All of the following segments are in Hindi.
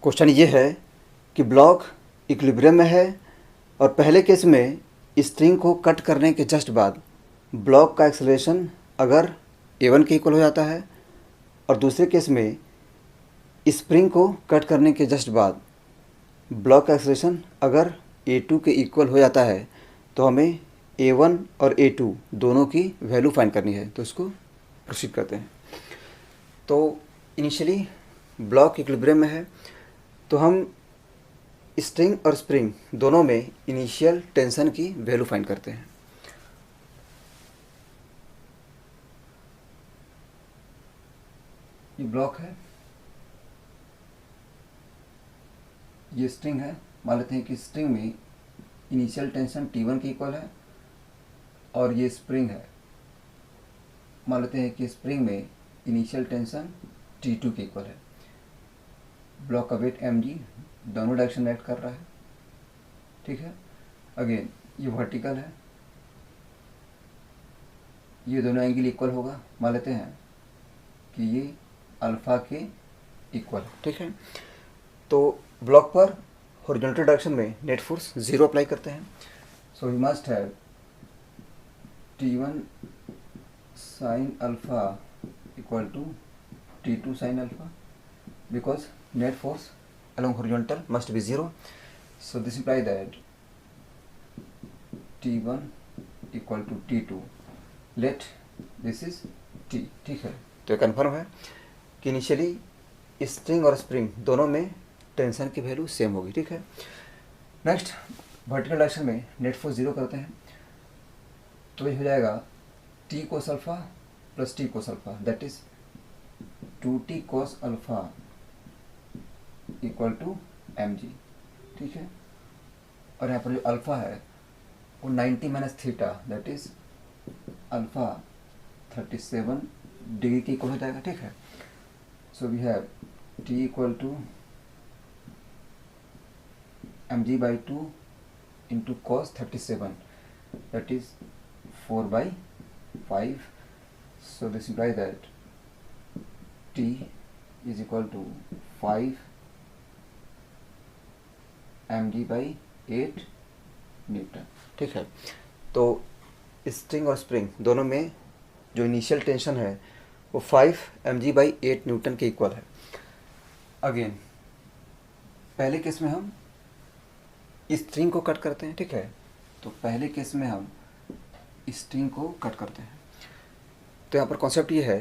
क्वेश्चन ये है कि ब्लॉक इक्विलिब्रियम में है और पहले केस में स्ट्रिंग को कट करने के जस्ट बाद ब्लॉक का एक्सेलरेशन अगर a1 के इक्वल हो जाता है और दूसरे केस में स्प्रिंग को कट करने के जस्ट बाद ब्लॉक का एक्सेलरेशन अगर a2 के इक्वल हो जाता है तो हमें a1 और a2 दोनों की वैल्यू फाइंड करनी है। तो इसको प्रोसीड करते हैं। तो इनिशियली ब्लॉक इक्विलिब्रियम में है तो हम स्ट्रिंग और स्प्रिंग दोनों में इनिशियल टेंशन की वैल्यू फाइंड करते हैं। ये ब्लॉक है, ये स्ट्रिंग है। मान लेते हैं कि स्ट्रिंग में इनिशियल टेंशन T1 के इक्वल है और ये स्प्रिंग है। मान लेते हैं कि स्प्रिंग में इनिशियल टेंशन T2 के इक्वल है। ब्लॉक का वेट mg दोनों डायरेक्शन में एक्ट कर रहा है, ठीक है। अगेन ये वर्टिकल है, ये दोनों एंगल इक्वल होगा। मान लेते हैं कि ये अल्फा के इक्वल है, ठीक है। तो ब्लॉक पर हॉरिजॉन्टल डायरेक्शन में नेट फोर्स 0 अप्लाई करते हैं। So we must have T1 sin alpha equal to T2 sin alpha because net force along horizontal must be 0. So this implies that T1 equal to T2. Let this is T, ठीक है। तो ये कन्फर्म है कि इनिशियली स्ट्रिंग और स्प्रिंग दोनों में टेंशन की वैल्यू सेम होगी, ठीक है। नेक्स्ट वर्टिकल डायरेक्शन में नेट फोर्स 0 करते हैं तो ये हो जाएगा T cos alpha plus T cos alpha that is 2T cos alpha equal to mg, ठीक है। और यहाँ पर जो अल्फा है वो 90 minus theta that is alpha 37 degree के इक्वल हो जाएगा, ठीक है। So we have T equal to mg by 2 into cos 37 that is 4/5. So this implies that T is equal to 5 mg by 8 Newton, ठीक है। तो स्ट्रिंग और स्प्रिंग दोनों में जो इनिशियल टेंशन है वो 5 mg बाई 8 न्यूटन के इक्वल है। अगेन पहले केस में हम स्ट्रिंग को कट करते हैं, ठीक है। तो पहले केस में हम स्ट्रिंग को कट करते हैं। तो यहाँ पर कॉन्सेप्ट ये है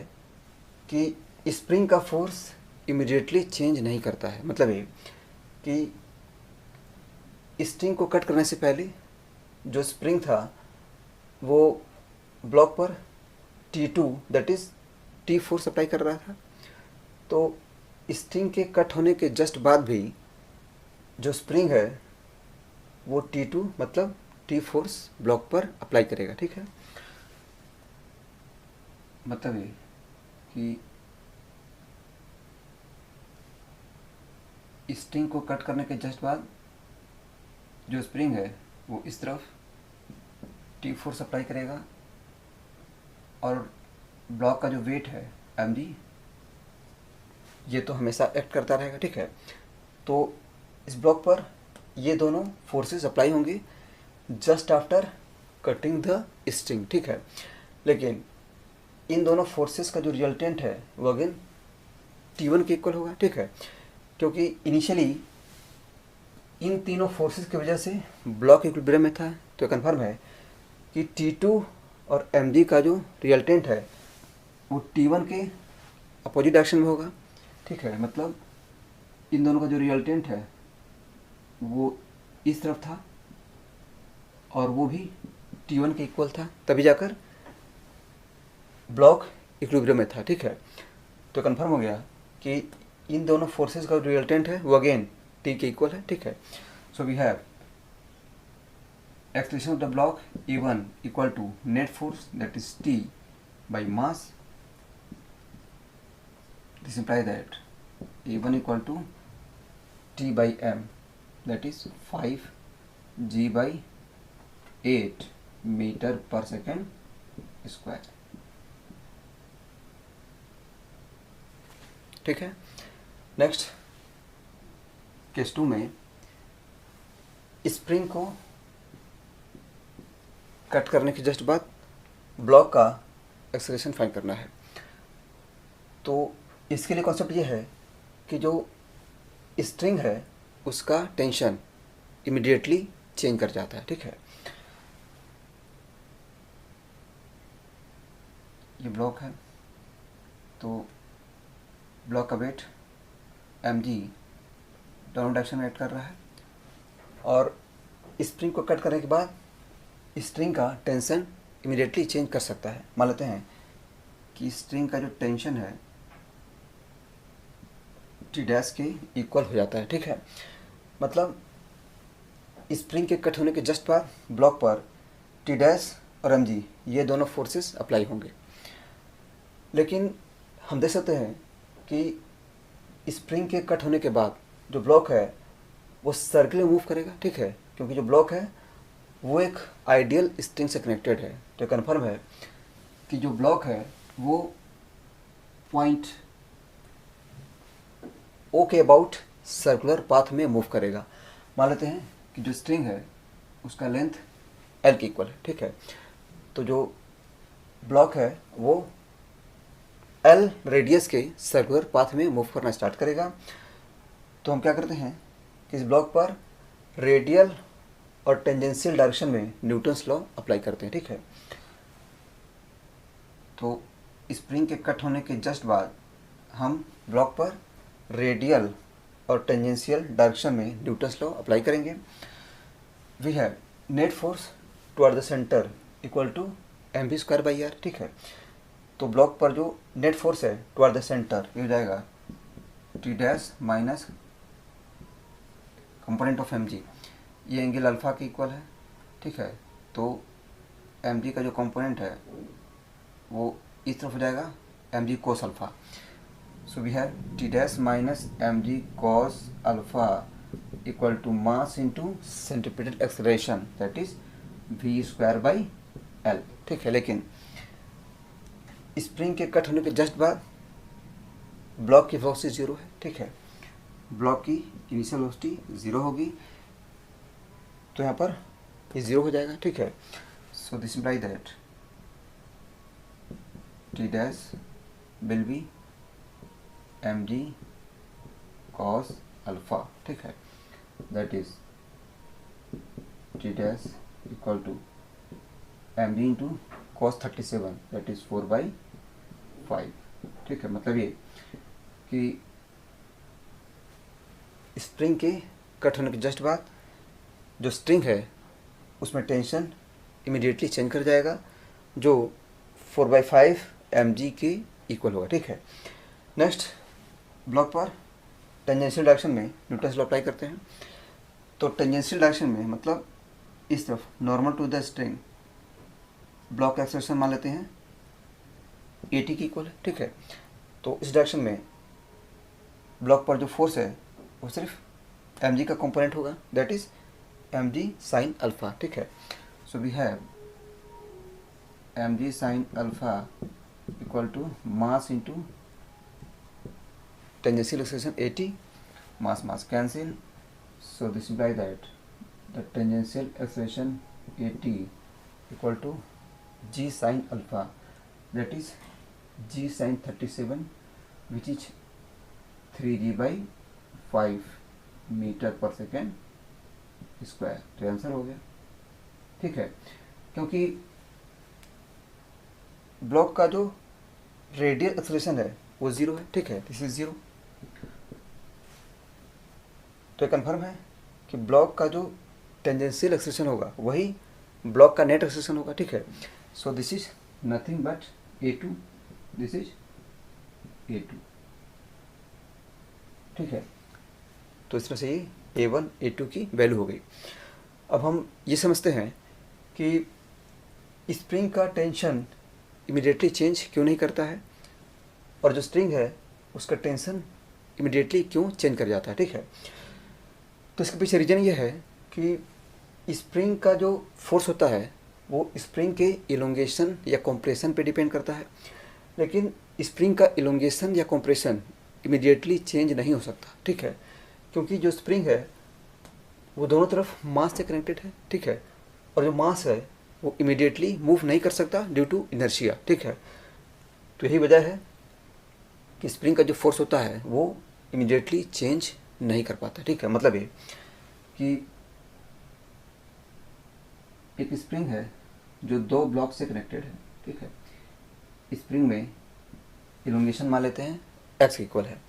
कि स्प्रिंग का फोर्स इमीडिएटली चेंज नहीं करता है। मतलब ये कि स्ट्रिंग को कट करने से पहले जो स्प्रिंग था वो ब्लॉक पर T2 that is T force apply कर रहा था। तो स्ट्रिंग के कट होने के जस्ट बाद भी जो स्प्रिंग है वो T2 मतलब T फोर्स ब्लॉक पर अप्लाई करेगा, ठीक है। मतलब ये कि स्ट्रिंग को कट करने के जस्ट बाद जो स्प्रिंग है वो इस तरफ T फोर्स अप्लाई करेगा और ब्लॉक का जो वेट है mg ये तो हमेशा एक्ट करता रहेगा, ठीक है। तो इस ब्लॉक पर ये दोनों फोर्सेस अप्लाई होंगे just after cutting the string, ठीक है। लेकिन इन दोनों फोर्सेस का जो रिजल्टेंट है वो अगेन T1 के इक्वल होगा, ठीक है। क्योंकि इनिशियली इन तीनों फोर्सेस की वजह से ब्लॉक इक्विलिब्रियम में था। तो कन्फर्म है कि T2 और mg का जो रिजल्टेंट है वो T1 के अपोजिट डायरेक्शन में होगा, ठीक है। मतलब इन दोनों का जो रिजल्टेंट है वो इस तरफ था और वो भी T1 के इक्वल था, तभी जाकर ब्लॉक इक्विलिब्रियम में था, ठीक है। तो कन्फर्म हो गया कि इन दोनों फोर्सेस का रिजल्टेंट है वो अगेन T के इक्वल है, ठीक है। So we have acceleration of the block A1 equal to net force that is T by mass. This imply that A1 equal to T by m that is 5 g by 8 metre per second square, ठीक है। नेक्स्ट केस 2 में स्प्रिंग को कट करने के जस्ट बाद ब्लॉक का एक्सेलरेशन फाइंड करना है। तो इसके लिए कॉन्सेप्ट ये है कि जो स्ट्रिंग है उसका टेंशन इमीडिएटली चेंज कर जाता है, ठीक है। ये ब्लॉक है, तो ब्लॉक का वेट mg डाउन डायरेक्शन में एक्ट कर रहा है, और स्प्रिंग को कट करने के बाद स्ट्रिंग का टेंशन इमीडिएटली चेंज कर सकता है। मान लेते हैं कि स्ट्रिंग का जो टेंशन है टी डैश के इक्वल हो जाता है, ठीक है। मतलब स्प्रिंग के कट होने के जस्ट बाद ब्लॉक पर टी डैश और mg ये दोनों फोर्सेस अप्लाई होंगे। लेकिन हम देख सकते हैं कि स्प्रिंग के कट होने के बाद जो ब्लॉक है वो सर्कुलर मूव करेगा, ठीक है, क्योंकि जो ब्लॉक है वो एक आइडियल स्ट्रिंग से कनेक्टेड है। तो कन्फर्म है कि जो ब्लॉक है वो पॉइंट ओ के अबाउट सर्कुलर पाथ में मूव करेगा। मान लेते हैं कि जो स्ट्रिंग है उसका लेंथ एल के इक्वल है, ठीक है। तो जो ब्लॉक है वो एल रेडियस के सर्कुलर पाथ में मूव करना स्टार्ट करेगा। तो हम क्या करते हैं कि इस ब्लॉक पर रेडियल और टेंजेंशियल डायरेक्शन में न्यूटन्स लॉ अप्लाई करते हैं, ठीक है। तो स्प्रिंग के कट होने के जस्ट बाद हम ब्लॉक पर रेडियल और टेंजेंशियल डायरेक्शन में न्यूटन्स लॉ अप्लाई करेंगे। We have net force toward the centre equal to mv square by R, ठीक है। तो ब्लॉक पर जो नेट फोर्स है टुवर्ड द सेंटर ये हो जाएगा T dash minus component of mg, ये एंगल अल्फा के इक्वल है, ठीक है। तो mg का जो कंपोनेंट है वो इस तरफ हो जाएगा mg cos alpha. So we have T dash minus mg cos alpha equal to mass into centripetal acceleration that is v square by L, ठीक है। लेकिन स्प्रिंग के कट होने के जस्ट बाद ब्लॉक की वेलोसिटी 0 है, ठीक है। ब्लॉक की इनिशियल वेलोसिटी 0 होगी, तो यहाँ पर ये 0 हो जाएगा, ठीक है। So this imply that T dash will be mg cos alpha, ठीक है, that is T dash equal to mg into cos 37 that is 4/5, ठीक है। मतलब ये कि स्प्रिंग के कट होने के जस्ट बाद जो स्ट्रिंग है उसमें टेंशन इमीडिएटली चेंज कर जाएगा, जो 4/5 mg के इक्वल होगा, ठीक है। नेक्स्ट ब्लॉक पर टेंजेंशियल डायरेक्शन में न्यूटन्स लॉ अप्लाई करते हैं। तो टेंजेंशियल डायरेक्शन में मतलब इस तरफ normal to the string block acceleration मान लेते हैं at की इक्वल है, ठीक है। तो इस डायरेक्शन में ब्लॉक पर जो फोर्स है वो सिर्फ mg का कंपोनेंट होगा that is mg sine alpha, ठीक है। So we have mg sine alpha equal to mass into tangential acceleration at, mass cancel, so this imply that the tangential acceleration at equal to g sin alpha that is g sin 37 which is 3g/5 metre per second square. तो आंसर हो गया, ठीक है। क्योंकि ब्लॉक का जो रेडियल एक्सेलरेशन है वो 0 है, ठीक है, दिस इज 0। तो कंफर्म है कि ब्लॉक का जो टेंजेंशियल एक्सेलरेशन होगा वही ब्लॉक का नेट एक्सेलरेशन होगा, ठीक है। So this is nothing but a2, this is a2, ठीक है। तो इस तरह से ये a1 a2 की वैल्यू हो गई। अब हम ये समझते हैं कि स्प्रिंग का टेंशन इमीडिएटली चेंज क्यों नहीं करता है और जो स्ट्रिंग है उसका टेंशन इमीडिएटली क्यों चेंज कर जाता है, ठीक है। तो इसके पीछे रीज़न ये है कि स्प्रिंग का जो फोर्स होता है वो स्प्रिंग के इलोंगेशन या कॉम्प्रेशन पे डिपेंड करता है, लेकिन स्प्रिंग का इलोंगेशन या कॉम्प्रेशन इमीडिएटली चेंज नहीं हो सकता, ठीक है। क्योंकि जो स्प्रिंग है वो दोनों तरफ मास से कनेक्टेड है, ठीक है, और जो मास है वो इमीडिएटली मूव नहीं कर सकता ड्यू टू इनर्शिया, ठीक है। तो यही वजह है कि स्प्रिंग का जो फोर्स होता है वो इमीडिएटली चेंज नहीं कर पाता, ठीक है। मतलब ये कि एक स्प्रिंग है जो दो ब्लॉक से कनेक्टेड है, ठीक है। स्प्रिंग में इलोंगेशन मान लेते हैं x इक्वल है,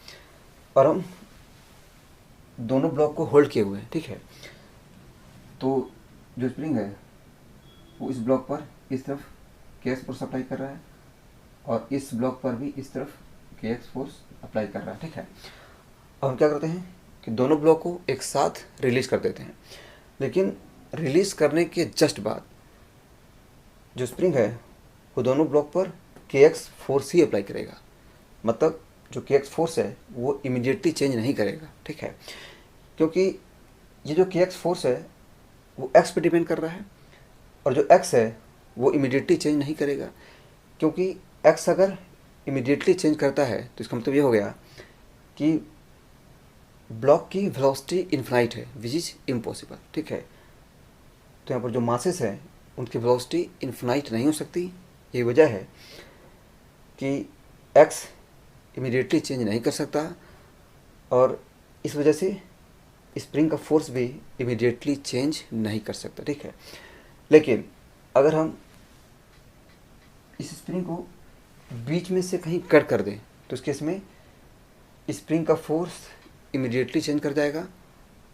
और हम दोनों ब्लॉक को होल्ड किए हुए हैं, ठीक है। तो जो स्प्रिंग है वो इस ब्लॉक पर इस तरफ kx फोर्स अप्लाई कर रहा है और इस ब्लॉक पर भी इस तरफ kx फोर्स अप्लाई कर रहा है, ठीक है। अब हम क्या करते हैं कि दोनों ब्लॉक को एक साथ रिलीज कर देते हैं, लेकिन रिलीज करने के जस्ट बाद जो स्प्रिंग है वो दोनों ब्लॉक पर kx फोर्स ही अप्लाई करेगा। मतलब जो kx फोर्स है वो इमीडिएटली चेंज नहीं करेगा, ठीक है, क्योंकि ये जो kx फोर्स है वो x पे डिपेंड कर रहा है, और जो x है वो इमीडिएटली चेंज नहीं करेगा, क्योंकि x अगर इमीडिएटली चेंज करता है तो इसका मतलब ये हो गया कि ब्लॉक की वेलोसिटी इनफाइनाइट है, विच इज़ इम्पॉसिबल, ठीक है। तो यहाँ पर जो मासेस हैं उनकी वेलोसिटी इनफाइनाइट नहीं हो सकती। यही वजह है कि x इमीडिएटली चेंज नहीं कर सकता, और इस वजह से स्प्रिंग का फोर्स भी इमीडिएटली चेंज नहीं कर सकता, ठीक है। लेकिन अगर हम इस स्प्रिंग को बीच में से कहीं कट कर दें तो इस केस में स्प्रिंग का फोर्स इमीडिएटली चेंज कर जाएगा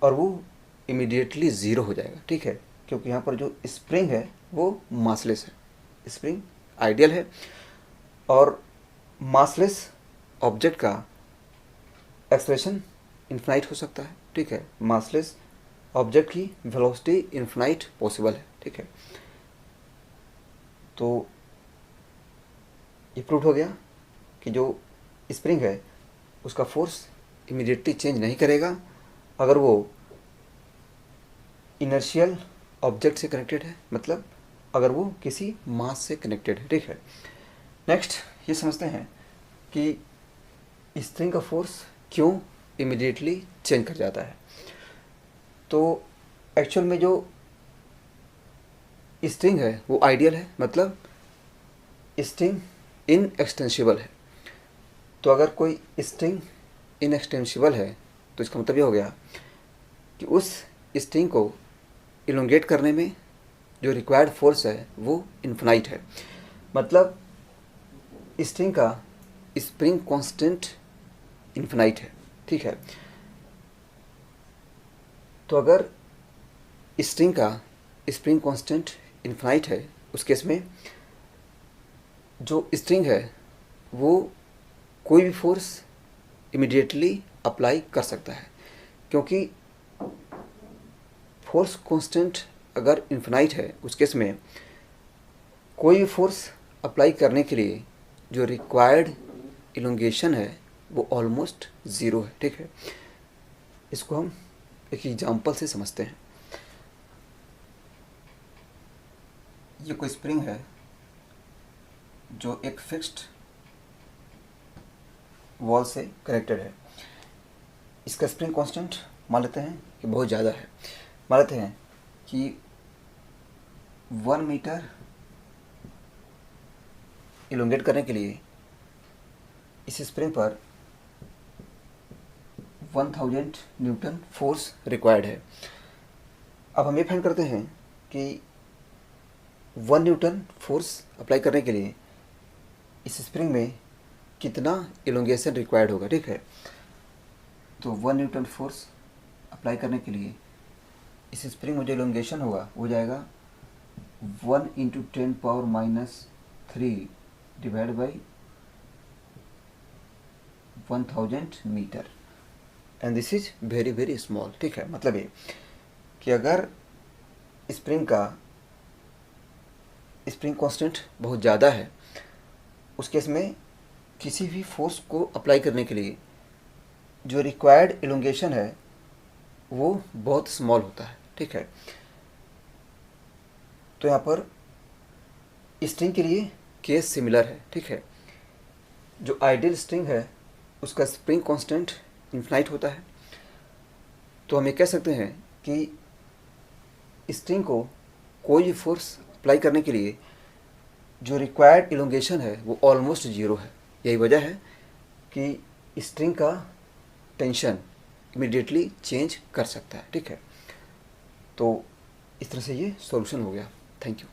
और वो इमीडिएटली ज़ीरो हो जाएगा, ठीक है, क्योंकि यहाँ पर जो स्प्रिंग है वो मासलेस है, स्प्रिंग आइडियल है, और मासलेस ऑब्जेक्ट का एक्सलेरेशन इन्फिनाइट हो सकता है, ठीक है। मासलेस ऑब्जेक्ट की वेलोसिटी इन्फिनाइट पॉसिबल है, ठीक है। तो ये प्रूव हो गया कि जो स्प्रिंग है उसका फोर्स इमीडिएटली चेंज नहीं करेगा अगर वो इनर्शियल ऑब्जेक्ट से कनेक्टेड है, मतलब अगर वो किसी मास से कनेक्टेड है, ठीक है। नेक्स्ट ये समझते हैं कि स्प्रिंग का फोर्स क्यों इमीडिएटली चेंज कर जाता है। तो एक्चुअल में जो स्ट्रिंग है वो आइडियल है, मतलब स्ट्रिंग इनएक्सटेंसिबल है। तो अगर कोई स्ट्रिंग इनएक्सटेंसिबल है तो इसका मतलब ये हो गया कि उस स्ट्रिंग को इलोंगेट करने में जो रिक्वायर्ड फोर्स है वो इन्फिनाइट है। मतलब स्ट्रिंग का स्प्रिंग कांस्टेंट इन्फिनाइट है, ठीक है। तो अगर स्ट्रिंग का स्प्रिंग कांस्टेंट इन्फिनाइट है उस केस में जो स्ट्रिंग है वो कोई भी फोर्स इमीडिएटली अप्लाई कर सकता है, क्योंकि फोर्स कांस्टेंट अगर इन्फिनाइट है उस केस में कोई भी फोर्स अप्लाई करने के लिए जो रिक्वायर्ड इलोंगेशन है वो ऑलमोस्ट ज़ीरो है, ठीक है। इसको हम एक एग्जांपल से समझते हैं। ये कोई स्प्रिंग है जो एक फिक्स्ड वॉल से कनेक्टेड है। इसका स्प्रिंग कांस्टेंट मान लेते हैं कि बहुत ज़्यादा है, मान लेते हैं कि 1 मीटर इलोंगेट करने के लिए इस स्प्रिंग पर 1000 न्यूटन फोर्स रिक्वायर्ड है। अब हम ये फाइंड करते हैं कि 1 न्यूटन फोर्स अप्लाई करने के लिए इस स्प्रिंग में कितना इलोंगेशन रिक्वायर्ड होगा, ठीक है। तो 1 न्यूटन फोर्स अप्लाई करने के लिए इस स्प्रिंग में जो इलोंगेशन होगा वो जाएगा 1 × 10⁻³ divide by 1000 metre, and this is very very small, ठीक है। मतलब ये कि अगर स्प्रिंग कांस्टेंट बहुत ज़्यादा है उस केस में किसी भी फोर्स को अप्लाई करने के लिए जो रिक्वायर्ड इलोंगेशन है वो बहुत स्मॉल होता है, ठीक है। तो यहाँ पर स्ट्रिंग के लिए केस सिमिलर है, ठीक है। जो आइडियल स्ट्रिंग है उसका स्प्रिंग कांस्टेंट इन्फिनाइट होता है तो हम ये कह सकते हैं कि स्ट्रिंग को कोई भी फोर्स अप्लाई करने के लिए जो रिक्वायर्ड इलोंगेशन है वो ऑलमोस्ट ज़ीरो है। यही वजह है कि स्ट्रिंग का टेंशन इमीडिएटली चेंज कर सकता है। ठीक है, तो इस तरह से ये सॉल्यूशन हो गया। Thank you.